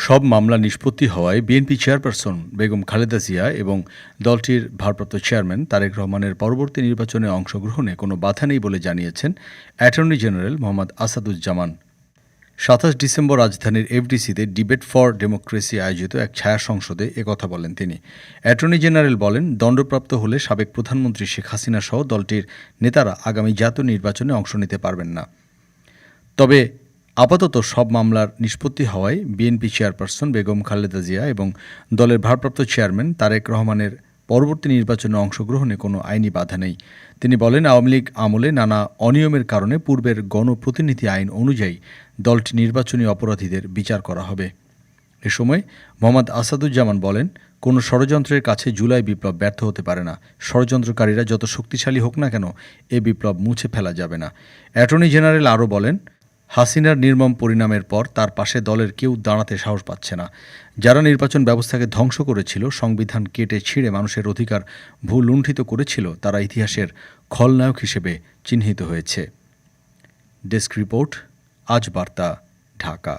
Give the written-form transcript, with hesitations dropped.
সব মামলা নিষ্পত্তি হওয়ায় বিএনপি চেয়ারপারসন বেগম খালেদা জিয়া এবং দলটির ভারপ্রাপ্ত চেয়ারম্যান তারেক রহমানের পরবর্তী নির্বাচনে অংশগ্রহণে কোনো বাধা নেই বলে জানিয়েছেন attorney general Mohammad Asaduzzaman. ২৭ December রাজধানীর এফডিসিতে ডিবেট ফর ডেমোক্রেসি আয়োজিত এক ছায়া সংসদে একথা বলেন তিনি। অ্যাটর্নি জেনারেল বলেন, দণ্ডপ্রাপ্ত হলে সাবেক প্রধানমন্ত্রী শেখ হাসিনা সহ দলটির নেতারা আগামী জাতীয় নির্বাচনে অংশ নিতে পারবেন না। তবে আপাতত সব মামলার নিষ্পত্তি হওয়ায় বিএনপি চেয়ারপারসন বেগম খালেদা জিয়া এবং দলের ভারপ্রাপ্ত চেয়ারম্যান তারেক রহমানের পরবর্তী নির্বাচনে অংশগ্রহণে কোনো আইনি বাধা নেই। তিনি বলেন, আওয়ামী লীগ আমলে নানা অনিয়মের কারণে পূর্বের গণপ্রতিনিধি আইন অনুযায়ী দলটি নির্বাচনী অপরাধীদের বিচার করা হবে। এ সময় মোহাম্মদ আসাদুজ্জামান বলেন, কোনো ষড়যন্ত্রের কাছে জুলাই বিপ্লব ব্যর্থ হতে পারে না। ষড়যন্ত্রকারীরা যত শক্তিশালী হোক না কেন, এ বিপ্লব মুছে ফেলা যাবে না। অ্যাটর্নি জেনারেল আরও বলেন, হাসিনার নির্মম পরিণামের পর তার পাশে দলের কেউ দাঁড়াতে সাহস পাচ্ছে না। যারা নির্বাচন ব্যবস্থাকে ধ্বংস করেছিল, সংবিধান কেটে ছিঁড়ে মানুষের অধিকার ভূলুণ্ঠিত করেছিল, তারা ইতিহাসের খলনায়ক হিসেবে চিহ্নিত হয়েছে। ডেস্ক রিপোর্ট, আজ বার্তা, ঢাকা।